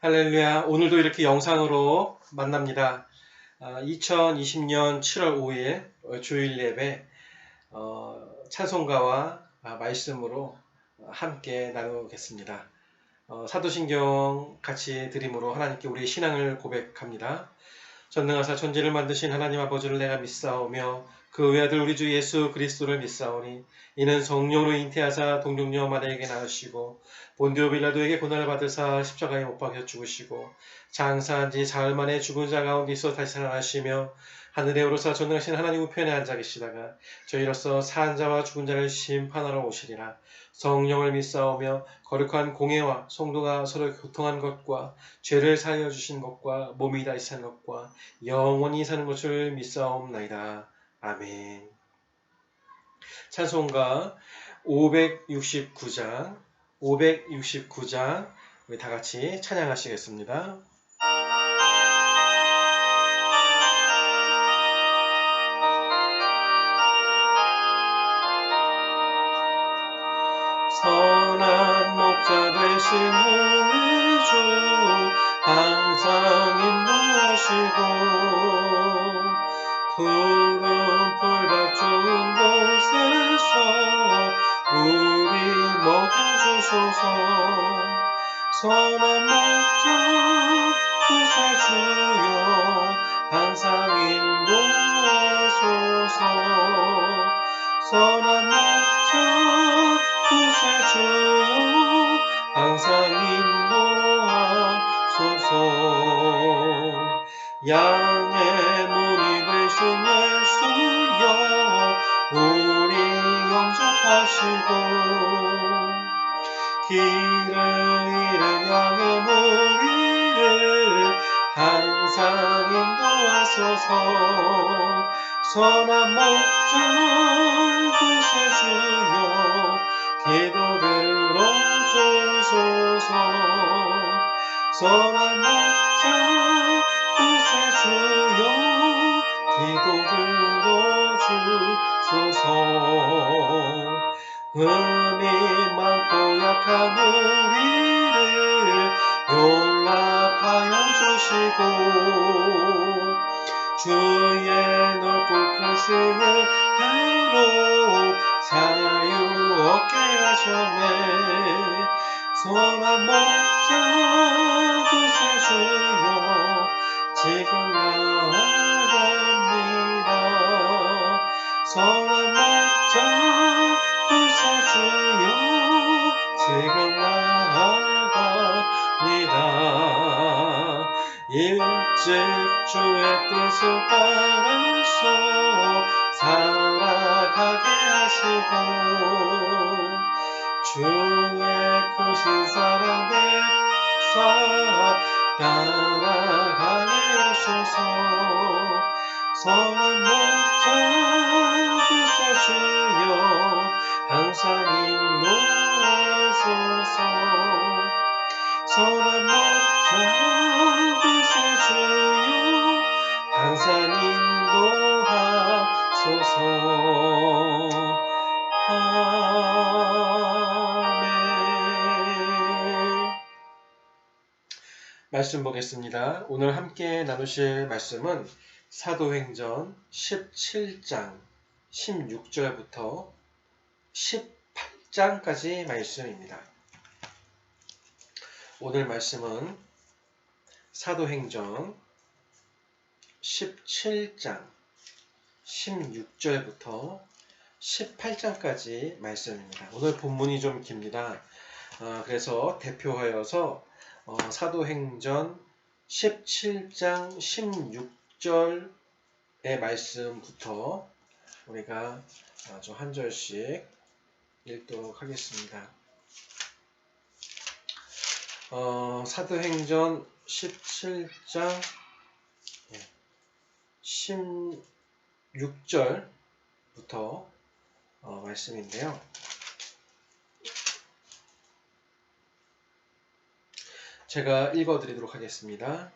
할렐루야. 오늘도 이렇게 영상으로 만납니다. 2020년 7월 5일 주일 예배 찬송가와 말씀으로 함께 나누겠습니다. 사도신경 같이 드림으로 하나님께 우리의 신앙을 고백합니다. 전능하사 천지를 만드신 하나님 아버지를 내가 믿사오며 그 외아들 우리 주 예수 그리스도를 믿사오니 이는 성령으로 잉태하사 동정녀 마리아에게 낳으시고 본디오 빌라도에게 고난을 받으사 십자가에 못 박혀 죽으시고 장사한 지 사흘 만에 죽은 자 가운데서 다시 살아나시며 하늘에 오르사 전능하신 하나님 우편에 앉아 계시다가 저희로서 산 자와 죽은 자를 심판하러 오시리라. 성령을 믿사오며 거룩한 공예와 성도가 서로 교통한 것과 죄를 사하여 주신 것과 몸이 다시 사는 것과 영원히 사는 것을 믿사옵나이다. 아멘. 찬송가 569장 우리 다 같이 찬양하시겠습니다. 선한 목자 되신 우리 주 항상 인도하시고 푸른 풀밭 좋은 곳에서 우리 먹여주소서. 선한 목자 구세주여 항상 인도하소서. 선한 목자 구세주여 항상 인도하소서. 양의 문이 되신 예수여 우리 영접하시고 길을 잃은 양의 무리를 항상 인도하소서. 선한 목자 구세주여 기도 들어주소서. 선한 목자 구세주여 기도 들어주소서. 흠이 많고 약한 우리를 용납하여 주시고 주의 넓고 큰 은혜로 자유 얻게 하셨네. 선한 목자 구세주여 지금 나아갑니다. 선한 목자 구세주여 지금 나아갑니다. 일찍 주의 뜻을 따라서 살아가게 하시고 주의 크신 사랑 백사 따라가게 하소서. 선한 목자 구세주여 항상 인도하소서. 선한 목자 구세주여 항상 인도하소서. 아멘. 말씀 보겠습니다. 오늘 함께 나누실 말씀은 사도행전 17장 16절부터 18장까지 말씀입니다. 오늘 말씀은 사도행전 17장 16절부터 18장까지 말씀입니다. 오늘 본문이 좀 깁니다. 그래서 대표하여서 사도행전 17장 16절의 말씀부터 우리가 좀 한 절씩 읽도록 하겠습니다. 사도행전 17장 16절부터 말씀인데요. 제가 읽어드리도록 하겠습니다.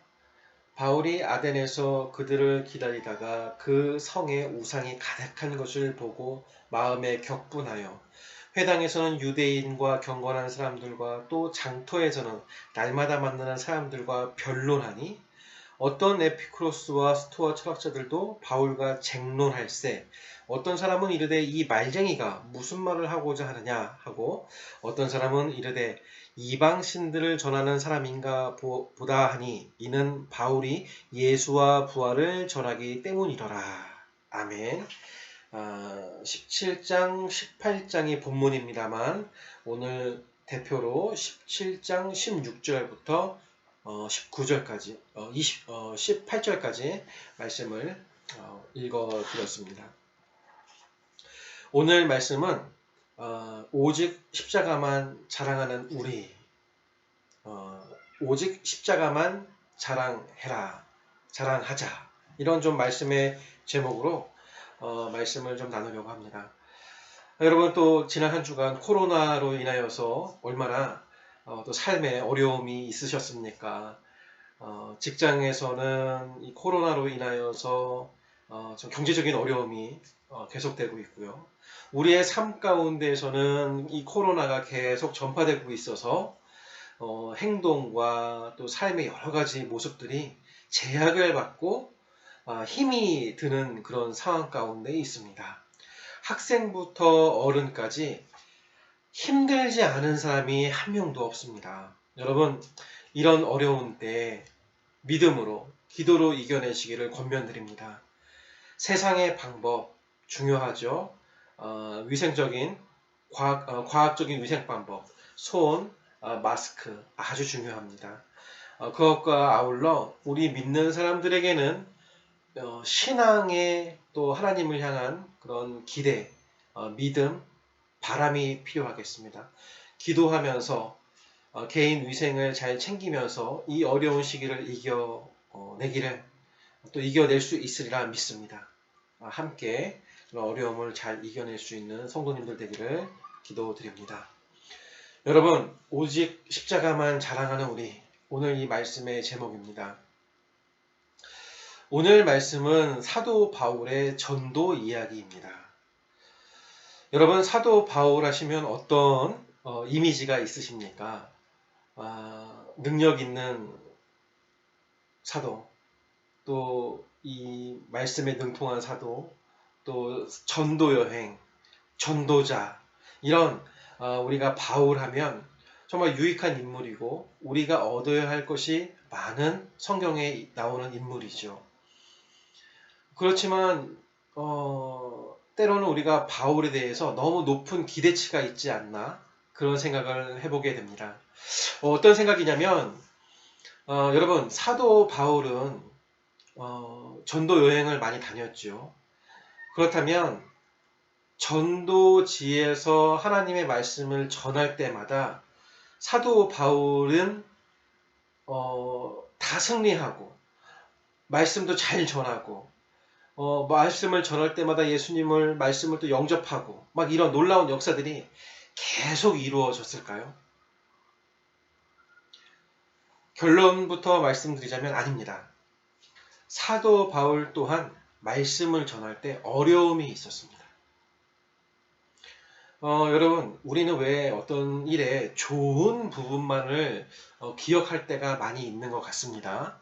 바울이 아덴에서 그들을 기다리다가 그 성에 우상이 가득한 것을 보고 마음에 격분하여 회당에서는 유대인과 경건한 사람들과 또 장터에서는 날마다 만나는 사람들과 변론하니 어떤 에피쿠로스와 스토아 철학자들도 바울과 쟁론할세 어떤 사람은 이르되 이 말쟁이가 무슨 말을 하고자 하느냐 하고 어떤 사람은 이르되 이방 신들을 전하는 사람인가 보다 하니 이는 바울이 예수와 부활을 전하기 때문이더라. 아멘. 17장, 18장이 본문입니다만 오늘 대표로 17장 16절부터 19절까지, 18절까지 말씀을 읽어 드렸습니다. 오늘 말씀은 오직 십자가만 자랑하는 우리, 오직 십자가만 자랑해라, 자랑하자, 이런 좀 말씀의 제목으로 말씀을 좀 나누려고 합니다. 여러분, 또 지난 한 주간 코로나로 인하여서 얼마나 또 삶에 어려움이 있으셨습니까? 직장에서는 이 코로나로 인하여서 좀 경제적인 어려움이 계속되고 있고요. 우리의 삶 가운데에서는 이 코로나가 계속 전파되고 있어서 행동과 또 삶의 여러 가지 모습들이 제약을 받고 힘이 드는 그런 상황 가운데 있습니다. 학생부터 어른까지 힘들지 않은 사람이 한 명도 없습니다. 여러분, 이런 어려운 때에 믿음으로, 기도로 이겨내시기를 권면드립니다. 세상의 방법 중요하죠. 위생적인, 과학적인 위생 방법, 손, 마스크 아주 중요합니다. 그것과 아울러 우리 믿는 사람들에게는 신앙의 또 하나님을 향한 그런 기대, 믿음, 바람이 필요하겠습니다. 기도하면서 개인 위생을 잘 챙기면서 이 어려운 시기를 이겨내기를 또 이겨낼 수 있으리라 믿습니다. 함께 어려움을 잘 이겨낼 수 있는 성도님들 되기를 기도드립니다. 여러분, 오직 십자가만 자랑하는 우리, 오늘 이 말씀의 제목입니다. 오늘 말씀은 사도 바울의 전도 이야기입니다. 여러분, 사도 바울 하시면 어떤 이미지가 있으십니까? 능력 있는 사도, 또 이 말씀에 능통한 사도, 또 전도 여행, 전도자, 이런 우리가 바울 하면 정말 유익한 인물이고 우리가 얻어야 할 것이 많은 성경에 나오는 인물이죠. 그렇지만 때로는 우리가 바울에 대해서 너무 높은 기대치가 있지 않나 그런 생각을 해보게 됩니다. 어떤 생각이냐면 여러분, 사도 바울은 전도 여행을 많이 다녔죠. 그렇다면 전도지에서 하나님의 말씀을 전할 때마다 사도 바울은 다 승리하고 말씀도 잘 전하고 말씀을 전할 때마다 예수님을 말씀을 또 영접하고 막 이런 놀라운 역사들이 계속 이루어졌을까요? 결론부터 말씀드리자면 아닙니다. 사도 바울 또한 말씀을 전할 때 어려움이 있었습니다. 여러분, 우리는 왜 어떤 일에 좋은 부분만을 기억할 때가 많이 있는 것 같습니다.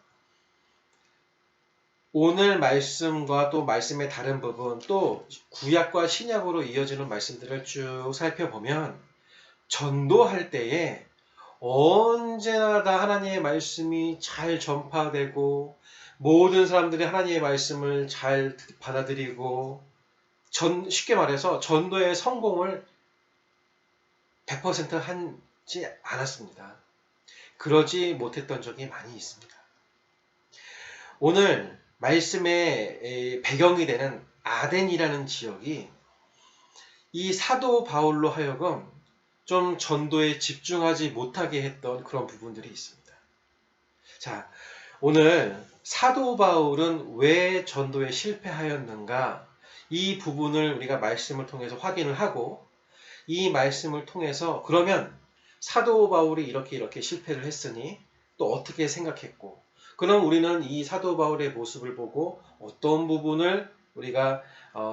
오늘 말씀과 또 말씀의 다른 부분, 또 구약과 신약으로 이어지는 말씀들을 쭉 살펴보면 전도할 때에 언제나 다 하나님의 말씀이 잘 전파되고 모든 사람들이 하나님의 말씀을 잘 받아들이고 쉽게 말해서 전도의 성공을 100% 하지 않았습니다. 그러지 못했던 적이 많이 있습니다. 오늘 말씀의 배경이 되는 아덴이라는 지역이 이 사도 바울로 하여금 좀 전도에 집중하지 못하게 했던 그런 부분들이 있습니다. 자, 오늘 사도 바울은 왜 전도에 실패하였는가? 이 부분을 우리가 말씀을 통해서 확인을 하고 이 말씀을 통해서 그러면 사도 바울이 이렇게 실패를 했으니 또 어떻게 생각했고 그럼 우리는 이 사도 바울의 모습을 보고 어떤 부분을 우리가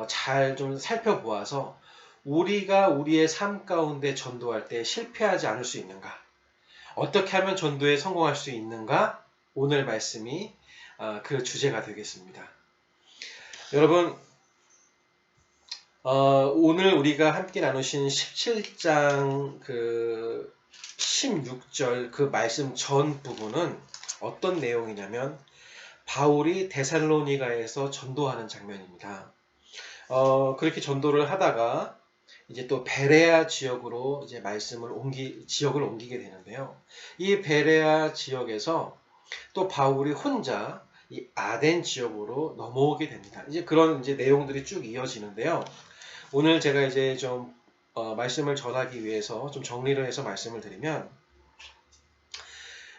잘 좀 살펴보아서 우리가 우리의 삶 가운데 전도할 때 실패하지 않을 수 있는가? 어떻게 하면 전도에 성공할 수 있는가? 오늘 말씀이 그 주제가 되겠습니다. 여러분, 오늘 우리가 함께 나누신 17장 16절 그 말씀 전 부분은 어떤 내용이냐면 바울이 데살로니가에서 전도하는 장면입니다. 그렇게 전도를 하다가 이제 또 베레아 지역으로 이제 지역을 옮기게 되는데요. 이 베레아 지역에서 또 바울이 혼자 이 아덴 지역으로 넘어오게 됩니다. 이제 그런 이제 내용들이 쭉 이어지는데요. 오늘 제가 이제 좀 말씀을 전하기 위해서 좀 정리를 해서 말씀을 드리면,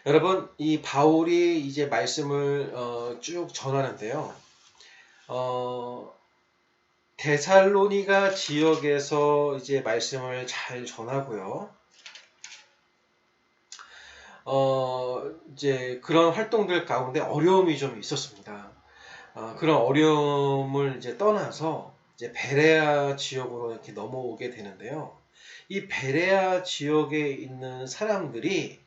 여러분 이 바울이 이제 말씀을 쭉 전하는데요. 데살로니가 지역에서 이제 말씀을 잘 전하고요. 이제 그런 활동들 가운데 어려움이 좀 있었습니다. 그런 어려움을 이제 떠나서 이제 베레아 지역으로 이렇게 넘어오게 되는데요. 이 베레아 지역에 있는 사람들이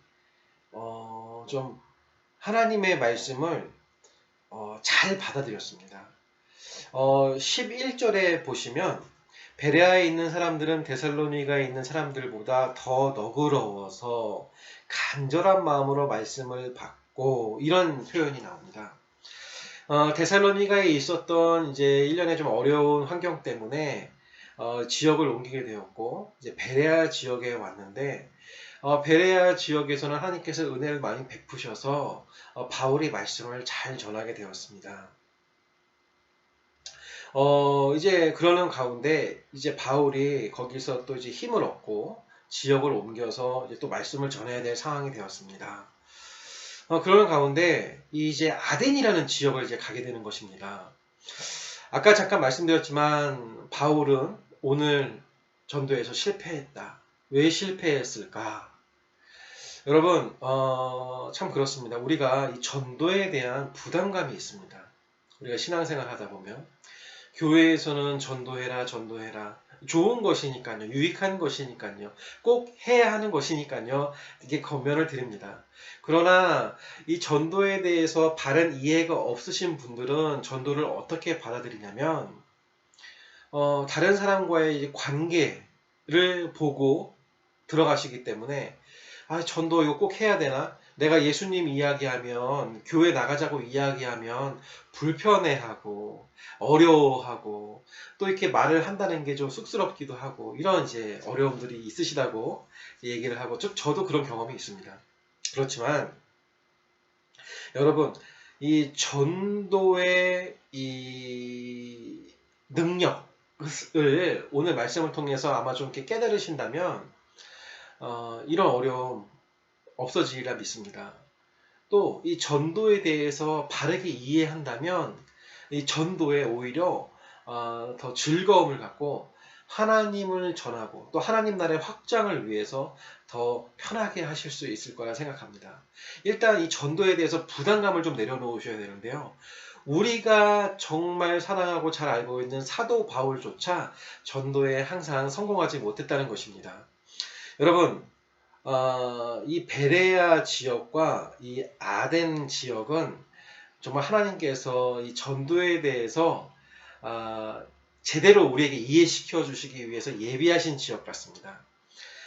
좀 하나님의 말씀을 잘 받아들였습니다. 11절에 보시면 베레아에 있는 사람들은 데살로니가에 있는 사람들보다 더 너그러워서 간절한 마음으로 말씀을 받고, 이런 표현이 나옵니다. 데살로니가에 있었던 이제 1년에 좀 어려운 환경 때문에 지역을 옮기게 되었고, 이제 베레아 지역에 왔는데, 베레아 지역에서는 하나님께서 은혜를 많이 베푸셔서 바울이 말씀을 잘 전하게 되었습니다. 이제 그러는 가운데 이제 바울이 거기서 또 이제 힘을 얻고 지역을 옮겨서 이제 또 말씀을 전해야 될 상황이 되었습니다. 그러는 가운데 이제 아덴이라는 지역을 이제 가게 되는 것입니다. 아까 잠깐 말씀드렸지만 바울은 오늘 전도에서 실패했다. 왜 실패했을까? 여러분, 참 그렇습니다. 우리가 이 전도에 대한 부담감이 있습니다. 우리가 신앙생활 하다 보면 교회에서는 전도해라. 좋은 것이니까요. 유익한 것이니까요. 꼭 해야 하는 것이니까요. 이게 권면을 드립니다. 그러나 이 전도에 대해서 바른 이해가 없으신 분들은 전도를 어떻게 받아들이냐면 다른 사람과의 관계를 보고 들어가시기 때문에 전도 이거 꼭 해야 되나? 내가 예수님 이야기하면, 교회 나가자고 이야기하면 불편해하고 어려워하고 또 이렇게 말을 한다는 게 좀 쑥스럽기도 하고, 이런 이제 어려움들이 있으시다고 얘기를 하고, 저도 그런 경험이 있습니다. 그렇지만 여러분, 이 전도의 이 능력을 오늘 말씀을 통해서 아마 좀 이렇게 깨달으신다면 이런 어려움 없어지리라 믿습니다. 또 이 전도에 대해서 바르게 이해한다면 이 전도에 오히려 더 즐거움을 갖고 하나님을 전하고 또 하나님 나라의 확장을 위해서 더 편하게 하실 수 있을 거라 생각합니다. 일단 이 전도에 대해서 부담감을 좀 내려놓으셔야 되는데요. 우리가 정말 사랑하고 잘 알고 있는 사도 바울조차 전도에 항상 성공하지 못했다는 것입니다. 여러분, 이 베레아 지역과 이 아덴 지역은 정말 하나님께서 이 전도에 대해서 제대로 우리에게 이해시켜 주시기 위해서 예비하신 지역 같습니다.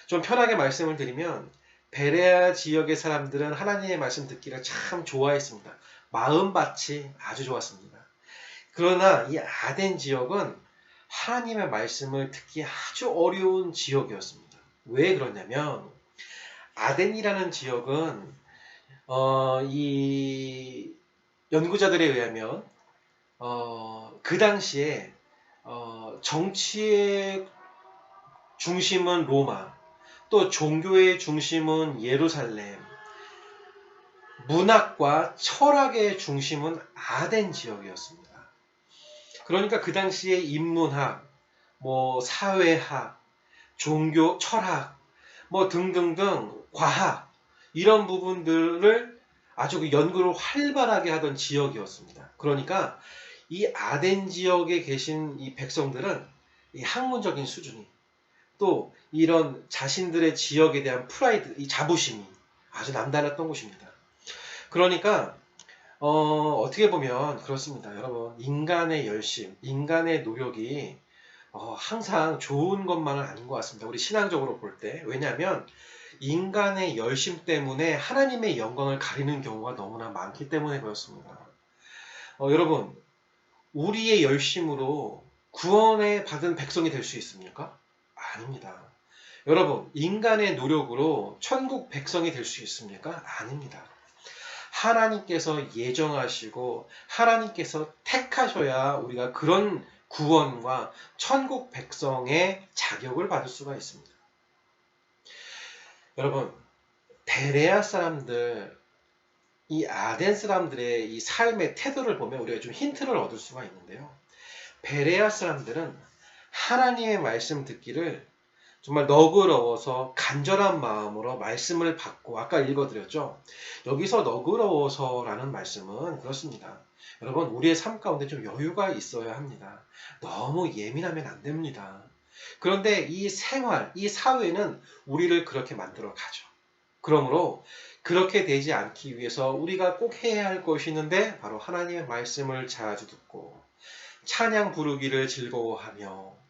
좀 편하게 말씀을 드리면 베레아 지역의 사람들은 하나님의 말씀 듣기를 참 좋아했습니다. 마음밭이 아주 좋았습니다. 그러나 이 아덴 지역은 하나님의 말씀을 듣기 아주 어려운 지역이었습니다. 왜 그러냐면 아덴이라는 지역은 이 연구자들에 의하면 그 당시에 정치의 중심은 로마, 또 종교의 중심은 예루살렘, 문학과 철학의 중심은 아덴 지역이었습니다. 그러니까 그 당시에 인문학, 사회학, 종교, 철학, 등등등 과학, 이런 부분들을 아주 연구를 활발하게 하던 지역이었습니다. 그러니까 이 아덴 지역에 계신 이 백성들은 이 학문적인 수준이 또 이런 자신들의 지역에 대한 프라이드, 이 자부심이 아주 남달랐던 곳입니다. 그러니까 어떻게 보면 그렇습니다. 여러분, 인간의 열심, 인간의 노력이 항상 좋은 것만은 아닌 것 같습니다. 우리 신앙적으로 볼 때. 왜냐하면 인간의 열심 때문에 하나님의 영광을 가리는 경우가 너무나 많기 때문에 그렇습니다. 여러분, 우리의 열심으로 구원에 받은 백성이 될 수 있습니까? 아닙니다. 여러분, 인간의 노력으로 천국 백성이 될 수 있습니까? 아닙니다. 하나님께서 예정하시고 하나님께서 택하셔야 우리가 그런 구원과 천국 백성의 자격을 받을 수가 있습니다. 여러분, 베레아 사람들, 이 아덴 사람들의 이 삶의 태도를 보면 우리가 좀 힌트를 얻을 수가 있는데요. 베레아 사람들은 하나님의 말씀 듣기를 정말 너그러워서 간절한 마음으로 말씀을 받고, 아까 읽어드렸죠. 여기서 너그러워서라는 말씀은 그렇습니다. 여러분, 우리의 삶 가운데 좀 여유가 있어야 합니다. 너무 예민하면 안 됩니다. 그런데 이 생활, 이 사회는 우리를 그렇게 만들어 가죠. 그러므로 그렇게 되지 않기 위해서 우리가 꼭 해야 할 것이 있는데 바로 하나님의 말씀을 자주 듣고 찬양 부르기를 즐거워하며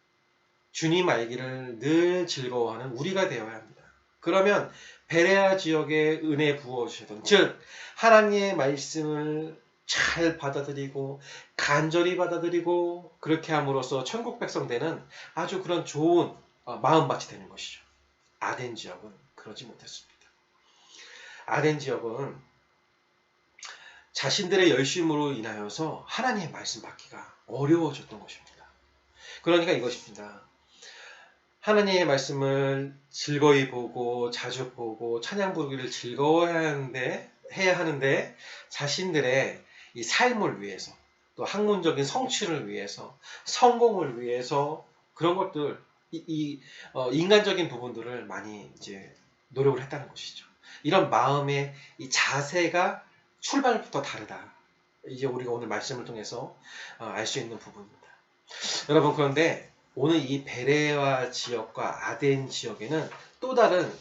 주님 알기를 늘 즐거워하는 우리가 되어야 합니다. 그러면 베레아 지역에 은혜 부어주시던, 즉 하나님의 말씀을 잘 받아들이고 간절히 받아들이고 그렇게 함으로써 천국 백성 되는 아주 그런 좋은 마음밭이 되는 것이죠. 아덴 지역은 그러지 못했습니다. 아덴 지역은 자신들의 열심으로 인하여서 하나님의 말씀 받기가 어려워졌던 것입니다. 그러니까 이것입니다. 하나님의 말씀을 즐거이 보고 자주 보고 찬양 부르기를 해야 하는데 자신들의 이 삶을 위해서 또 학문적인 성취를 위해서 성공을 위해서 그런 것들 인간적인 부분들을 많이 이제 노력을 했다는 것이죠. 이런 마음의 이 자세가 출발부터 다르다. 이제 우리가 오늘 말씀을 통해서 알 수 있는 부분입니다. 여러분, 그런데 오늘 이 베레아 지역과 아덴 지역에는 또 다른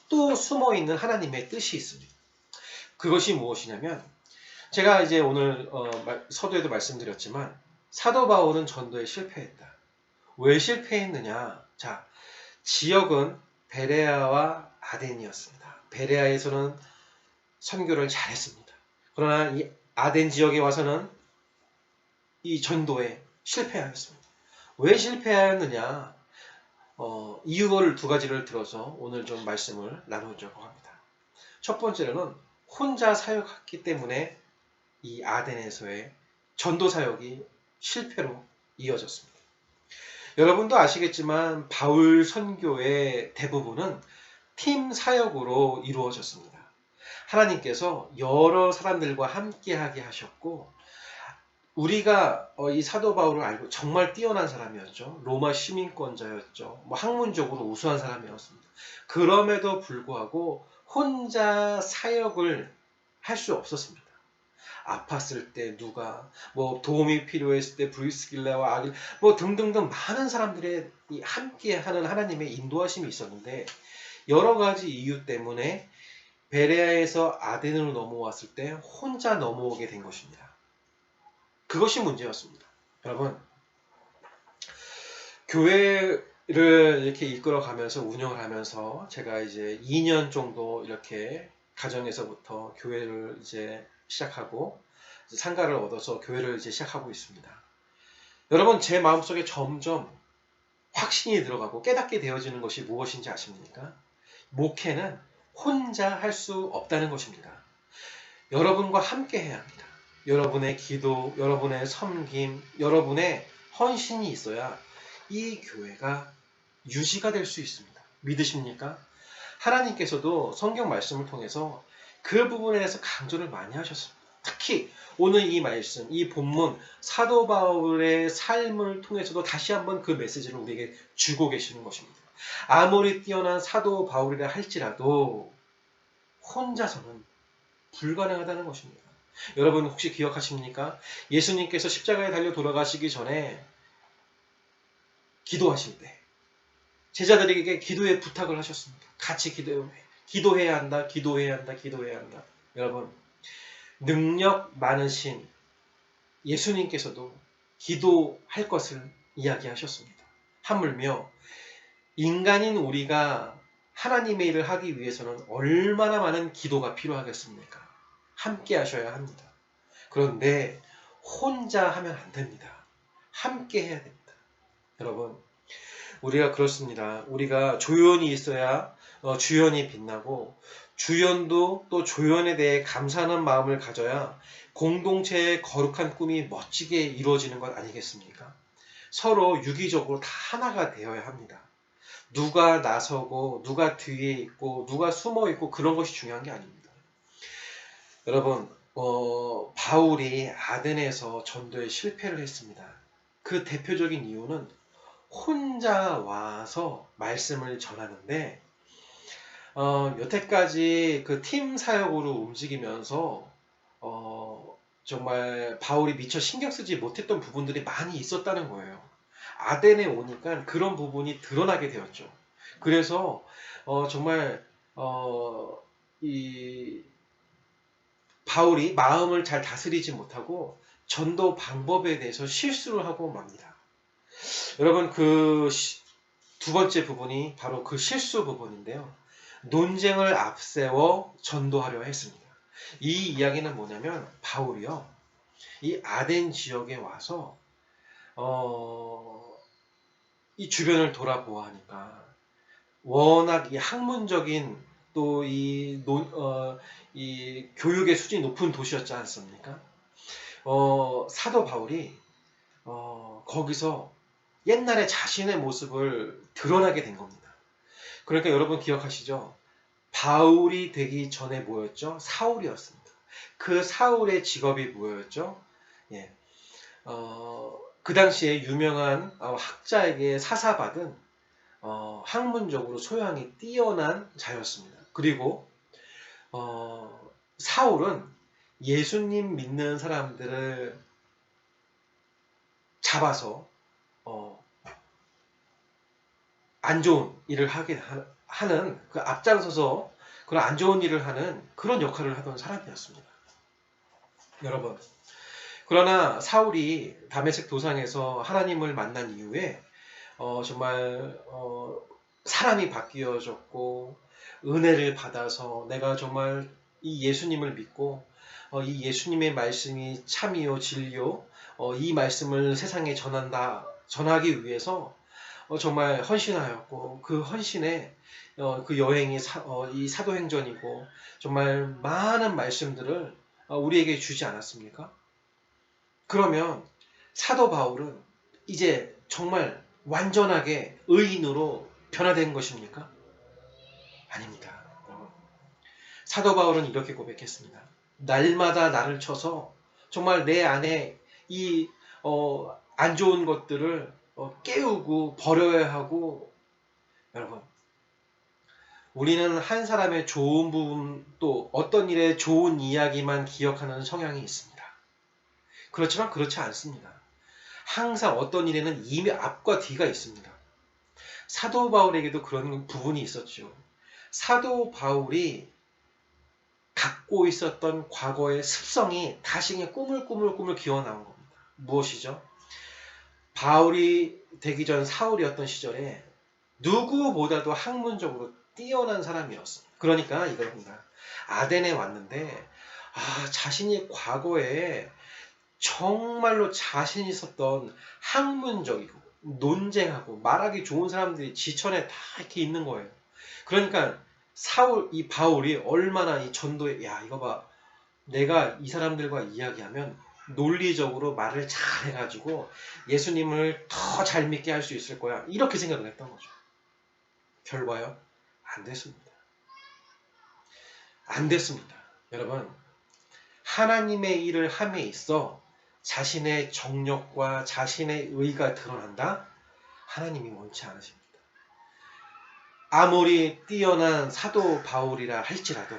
또 숨어있는 하나님의 뜻이 있습니다. 그것이 무엇이냐면 제가 이제 오늘 서두에도 말씀드렸지만 사도 바울은 전도에 실패했다. 왜 실패했느냐? 자, 지역은 베레아와 아덴이었습니다. 베레아에서는 선교를 잘했습니다. 그러나 이 아덴 지역에 와서는 이 전도에 실패하였습니다. 왜 실패하였느냐? 이유를 두 가지를 들어서 오늘 좀 말씀을 나누려고 합니다. 첫 번째로는 혼자 사역했기 때문에 이 아덴에서의 전도 사역이 실패로 이어졌습니다. 여러분도 아시겠지만 바울 선교의 대부분은 팀 사역으로 이루어졌습니다. 하나님께서 여러 사람들과 함께하게 하셨고 우리가 이 사도 바울을 알고 정말 뛰어난 사람이었죠. 로마 시민권자였죠. 학문적으로 우수한 사람이었습니다. 그럼에도 불구하고 혼자 사역을 할 수 없었습니다. 아팠을 때 누가, 도움이 필요했을 때 브리스길라와 아길, 등등등 많은 사람들의 함께하는 하나님의 인도하심이 있었는데 여러 가지 이유 때문에 베레아에서 아덴으로 넘어왔을 때 혼자 넘어오게 된 것입니다. 그것이 문제였습니다. 여러분, 교회를 이렇게 이끌어가면서 운영을 하면서 제가 이제 2년 정도 이렇게 가정에서부터 교회를 이제 시작하고 상가를 얻어서 교회를 이제 시작하고 있습니다. 여러분, 제 마음속에 점점 확신이 들어가고 깨닫게 되어지는 것이 무엇인지 아십니까? 목회는 혼자 할 수 없다는 것입니다. 여러분과 함께 해야 합니다. 여러분의 기도, 여러분의 섬김, 여러분의 헌신이 있어야 이 교회가 유지가 될 수 있습니다. 믿으십니까? 하나님께서도 성경 말씀을 통해서 그 부분에 대해서 강조를 많이 하셨습니다. 특히 오늘 이 말씀, 이 본문 사도 바울의 삶을 통해서도 다시 한번 그 메시지를 우리에게 주고 계시는 것입니다. 아무리 뛰어난 사도 바울이라 할지라도 혼자서는 불가능하다는 것입니다. 여러분 혹시 기억하십니까? 예수님께서 십자가에 달려 돌아가시기 전에 기도하실 때 제자들에게 기도의 부탁을 하셨습니다. 같이 기도해야 한다, 기도해야 한다, 기도해야 한다. 여러분, 능력 많으신 예수님께서도 기도할 것을 이야기하셨습니다. 하물며 인간인 우리가 하나님의 일을 하기 위해서는 얼마나 많은 기도가 필요하겠습니까? 함께 하셔야 합니다. 그런데 혼자 하면 안 됩니다. 함께 해야 됩니다. 여러분, 우리가 그렇습니다. 우리가 조연이 있어야 주연이 빛나고, 주연도 또 조연에 대해 감사하는 마음을 가져야 공동체의 거룩한 꿈이 멋지게 이루어지는 것 아니겠습니까? 서로 유기적으로 다 하나가 되어야 합니다. 누가 나서고 누가 뒤에 있고 누가 숨어 있고 그런 것이 중요한 게 아닙니다. 여러분, 바울이 아덴에서 전도에 실패를 했습니다. 그 대표적인 이유는 혼자 와서 말씀을 전하는데, 여태까지 그 팀 사역으로 움직이면서 정말 바울이 미처 신경 쓰지 못했던 부분들이 많이 있었다는 거예요. 아덴에 오니까 그런 부분이 드러나게 되었죠. 그래서 정말 이 바울이 마음을 잘 다스리지 못하고 전도 방법에 대해서 실수를 하고 맙니다. 여러분, 그 두 번째 부분이 바로 그 실수 부분인데요. 논쟁을 앞세워 전도하려 했습니다. 이 이야기는 뭐냐면 바울이요, 이 아덴 지역에 와서 이 주변을 돌아보아하니까 워낙 이 학문적인 또 이 교육의 수준이 높은 도시였지 않습니까? 사도 바울이 거기서 옛날에 자신의 모습을 드러나게 된 겁니다. 그러니까 여러분 기억하시죠? 바울이 되기 전에 뭐였죠? 사울이었습니다. 그 사울의 직업이 뭐였죠? 예. 그 당시에 유명한 학자에게 사사받은 학문적으로 소양이 뛰어난 자였습니다. 그리고 사울은 예수님 믿는 사람들을 잡아서 안 좋은 일을 하게 하는, 그 앞장서서 그런 안 좋은 일을 하는 그런 역할을 하던 사람이었습니다. 여러분, 그러나 사울이 다메섹 도상에서 하나님을 만난 이후에 정말 사람이 바뀌어졌고 은혜를 받아서 내가 정말 이 예수님을 믿고 이 예수님의 말씀이 참이요 진리요, 이 말씀을 세상에 전하기 위해서 정말 헌신하였고, 그 헌신에 그 여행이 이 사도행전이고 정말 많은 말씀들을 우리에게 주지 않았습니까? 그러면 사도 바울은 이제 정말 완전하게 의인으로 변화된 것입니까? 아닙니다. 사도 바울은 이렇게 고백했습니다. 날마다 나를 쳐서 정말 내 안에 이 안 좋은 것들을 깨우고 버려야 하고. 여러분, 우리는 한 사람의 좋은 부분, 또 어떤 일의 좋은 이야기만 기억하는 성향이 있습니다. 그렇지만 그렇지 않습니다. 항상 어떤 일에는 이미 앞과 뒤가 있습니다. 사도 바울에게도 그런 부분이 있었죠. 사도 바울이 갖고 있었던 과거의 습성이 다시 꾸물꾸물 기어 나온 겁니다. 무엇이죠? 바울이 되기 전 사울이었던 시절에 누구보다도 학문적으로 뛰어난 사람이었습니다. 그러니까 이겁니다. 아덴에 왔는데 자신이 과거에 정말로 자신 있었던 학문적이고 논쟁하고 말하기 좋은 사람들이 지천에 다 이렇게 있는 거예요. 그러니까 이 바울이 얼마나 이 전도에, 이거 봐, 내가 이 사람들과 이야기하면 논리적으로 말을 잘 해가지고 예수님을 더 잘 믿게 할 수 있을 거야, 이렇게 생각을 했던 거죠. 결과요? 안 됐습니다. 안 됐습니다. 여러분, 하나님의 일을 함에 있어 자신의 정력과 자신의 의가 드러난다? 하나님이 원치 않으십니다. 아무리 뛰어난 사도 바울이라 할지라도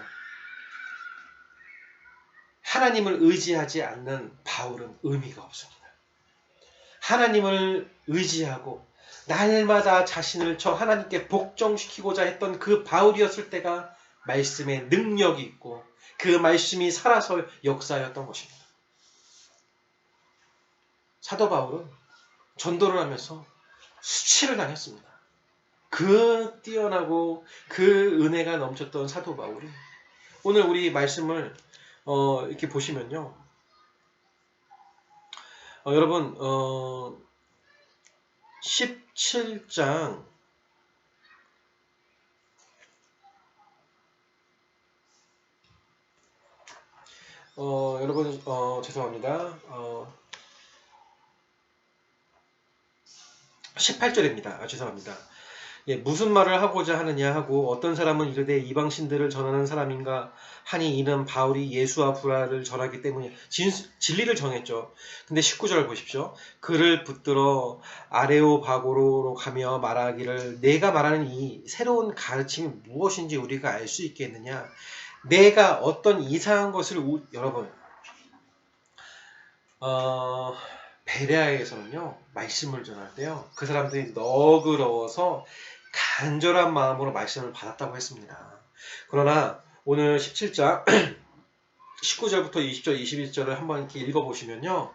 하나님을 의지하지 않는 바울은 의미가 없습니다. 하나님을 의지하고 날마다 자신을 저 하나님께 복종시키고자 했던 그 바울이었을 때가 말씀의 능력이 있고 그 말씀이 살아서 역사였던 것입니다. 사도 바울은 전도를 하면서 수치를 당했습니다. 그 뛰어나고 그 은혜가 넘쳤던 사도 바울이 오늘 우리 말씀을 이렇게 보시면요. 여러분 17장 여러분 죄송합니다. 18절입니다. 죄송합니다. 예, 무슨 말을 하고자 하느냐 하고 어떤 사람은 이르되 이방신들을 전하는 사람인가 하니 이는 바울이 예수와 부활을 전하기 때문이야. 진리를 정했죠. 근데 19절 보십시오. 그를 붙들어 아레오바고로 가며 말하기를 내가 말하는 이 새로운 가르침이 무엇인지 우리가 알 수 있겠느냐. 내가 어떤 이상한 것을 여러분 베레아에서는요 말씀을 전할 때요 그 사람들이 너그러워서 간절한 마음으로 말씀을 받았다고 했습니다. 그러나 오늘 17장 19절부터 20절 21절을 한번 이렇게 읽어보시면요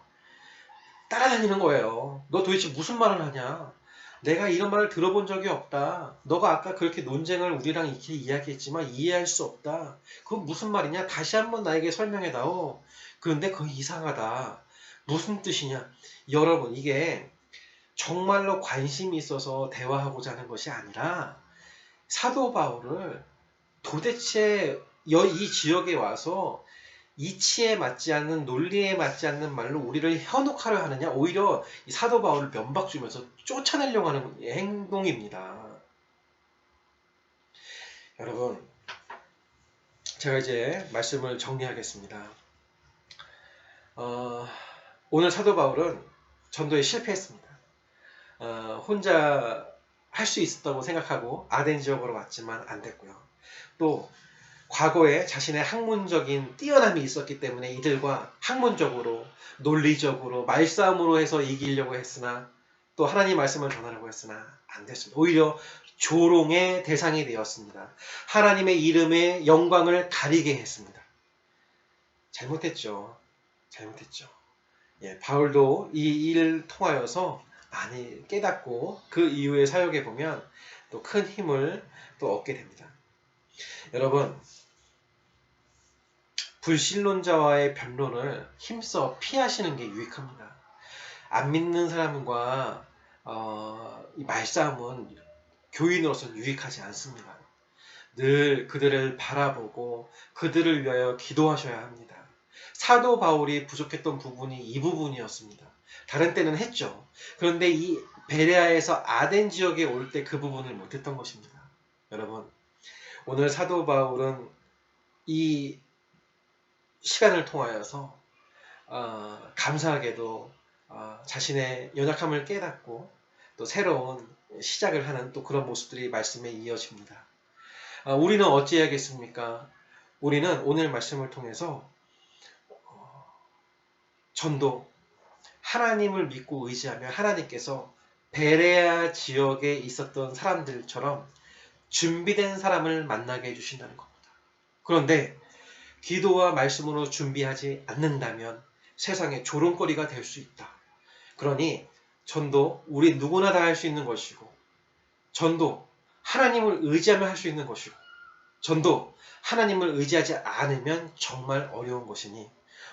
따라다니는 거예요. 너 도대체 무슨 말을 하냐. 내가 이런 말을 들어본 적이 없다. 너가 아까 그렇게 논쟁을 우리랑 이렇게 이야기했지만 이해할 수 없다. 그건 무슨 말이냐. 다시 한번 나에게 설명해다오. 그런데 그거 이상하다. 무슨 뜻이냐. 여러분 이게 정말로 관심이 있어서 대화하고자 하는 것이 아니라 사도 바울을 도대체 이 지역에 와서 이치에 맞지 않는 논리에 맞지 않는 말로 우리를 현혹하려 하느냐 오히려 이 사도 바울을 면박 주면서 쫓아내려고 하는 행동입니다. 여러분 제가 이제 말씀을 정리하겠습니다. 오늘 사도 바울은 전도에 실패했습니다. 혼자 할 수 있었다고 생각하고 아덴 지역으로 왔지만 안 됐고요. 또 과거에 자신의 학문적인 뛰어남이 있었기 때문에 이들과 학문적으로 논리적으로 말싸움으로 해서 이기려고 했으나 또 하나님 말씀을 전하려고 했으나 안 됐습니다. 오히려 조롱의 대상이 되었습니다. 하나님의 이름의 영광을 가리게 했습니다. 잘못했죠. 잘못했죠. 예, 바울도 이 일을 통하여서 많이 깨닫고 그 이후의 사역에 보면 또 큰 힘을 또 얻게 됩니다. 여러분 불신론자와의 변론을 힘써 피하시는 게 유익합니다. 안 믿는 사람과 이 말싸움은 교인으로서는 유익하지 않습니다. 늘 그들을 바라보고 그들을 위하여 기도하셔야 합니다. 사도 바울이 부족했던 부분이 이 부분이었습니다. 다른 때는 했죠. 그런데 이 베레아에서 아덴 지역에 올 때 그 부분을 못했던 것입니다. 여러분 오늘 사도 바울은 이 시간을 통하여서 감사하게도 자신의 연약함을 깨닫고 또 새로운 시작을 하는 또 그런 모습들이 말씀에 이어집니다. 우리는 어찌해야겠습니까? 우리는 오늘 말씀을 통해서 전도, 하나님을 믿고 의지하며 하나님께서 베레아 지역에 있었던 사람들처럼 준비된 사람을 만나게 해주신다는 겁니다. 그런데 기도와 말씀으로 준비하지 않는다면 세상에 조롱거리가 될 수 있다. 그러니 전도 우리 누구나 다 할 수 있는 것이고 전도 하나님을 의지하며 할 수 있는 것이고 전도 하나님을 의지하지 않으면 정말 어려운 것이니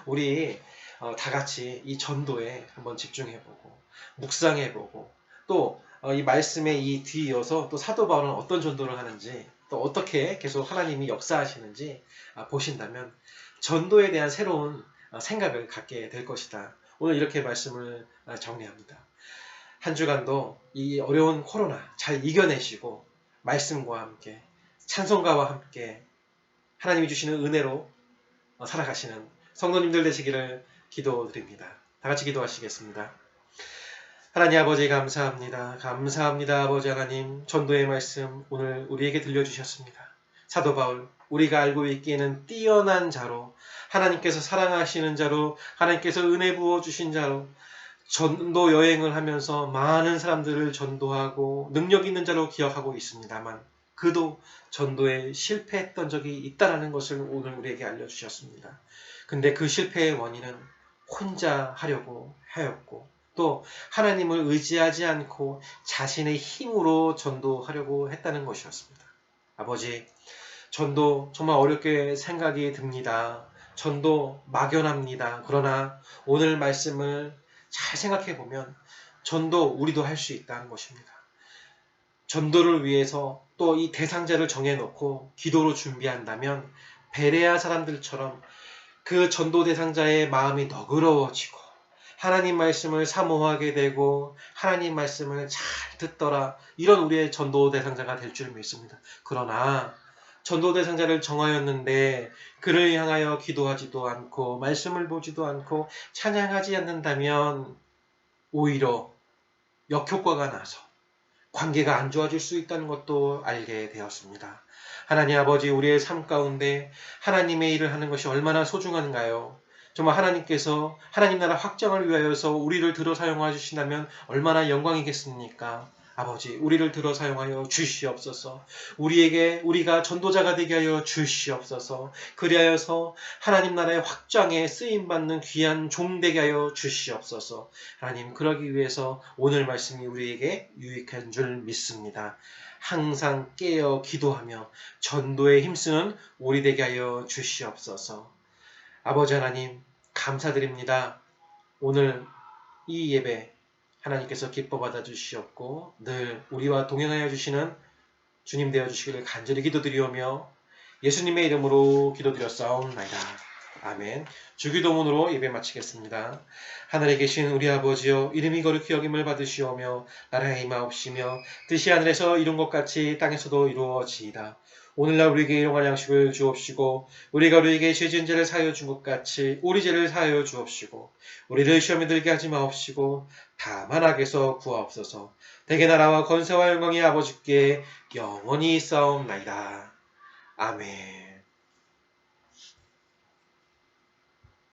우리 다 같이 이 전도에 한번 집중해보고 묵상해보고 또 이 말씀에 이 뒤이어서 또 사도 바울은 어떤 전도를 하는지 또 어떻게 계속 하나님이 역사하시는지 보신다면 전도에 대한 새로운 생각을 갖게 될 것이다. 오늘 이렇게 말씀을 정리합니다. 한 주간도 이 어려운 코로나 잘 이겨내시고 말씀과 함께 찬송가와 함께 하나님이 주시는 은혜로 살아가시는 성도님들 되시기를 기도드립니다. 다 같이 기도하시겠습니다. 하나님 아버지 감사합니다. 감사합니다. 아버지 하나님 전도의 말씀 오늘 우리에게 들려주셨습니다. 사도 바울 우리가 알고 있기에는 뛰어난 자로 하나님께서 사랑하시는 자로 하나님께서 은혜 부어주신 자로 전도 여행을 하면서 많은 사람들을 전도하고 능력 있는 자로 기억하고 있습니다만 그도 전도에 실패했던 적이 있다는 것을 오늘 우리에게 알려주셨습니다. 근데 그 실패의 원인은 혼자 하려고 하였고 또 하나님을 의지하지 않고 자신의 힘으로 전도하려고 했다는 것이었습니다. 아버지, 전도 정말 어렵게 생각이 듭니다. 전도 막연합니다. 그러나 오늘 말씀을 잘 생각해 보면 전도 우리도 할 수 있다는 것입니다. 전도를 위해서 또 이 대상자를 정해놓고 기도로 준비한다면 베레아 사람들처럼 그 전도 대상자의 마음이 너그러워지고 하나님 말씀을 사모하게 되고 하나님 말씀을 잘 듣더라, 이런 우리의 전도 대상자가 될 줄 믿습니다. 그러나 전도 대상자를 정하였는데 그를 향하여 기도하지도 않고 말씀을 보지도 않고 찬양하지 않는다면 오히려 역효과가 나서 관계가 안 좋아질 수 있다는 것도 알게 되었습니다. 하나님 아버지, 우리의 삶 가운데 하나님의 일을 하는 것이 얼마나 소중한가요? 정말 하나님께서 하나님 나라 확장을 위하여서 우리를 들어 사용하 주신다면 얼마나 영광이겠습니까? 아버지, 우리를 들어 사용하여 주시옵소서. 우리가 전도자가 되게 하여 주시옵소서. 그리하여서 하나님 나라의 확장에 쓰임받는 귀한 종 되게 하여 주시옵소서. 하나님, 그러기 위해서 오늘 말씀이 우리에게 유익한 줄 믿습니다. 항상 깨어 기도하며 전도에 힘쓰는 우리 되게 하여 주시옵소서. 아버지 하나님, 감사드립니다. 오늘 이 예배 하나님께서 기뻐 받아주시옵고 늘 우리와 동행하여 주시는 주님 되어 주시기를 간절히 기도드리오며 예수님의 이름으로 기도드렸사옵나이다. 아멘. 주기도문으로 예배 마치겠습니다. 하늘에 계신 우리 아버지여, 이름이 거룩히 여김을 받으시오며 나라의 임하옵시며 뜻이 하늘에서 이룬 것 같이 땅에서도 이루어지이다. 오늘날 우리에게 일용할 양식을 주옵시고 우리가 우리에게 죄 지은 죄를 사하여 준 것 같이 우리 죄를 사하여 주옵시고 우리를 시험에 들게 하지 마옵시고 다만 악에서 구하옵소서. 대개 나라와 권세와 영광이 아버지께 영원히 있사옵나이다. 아멘.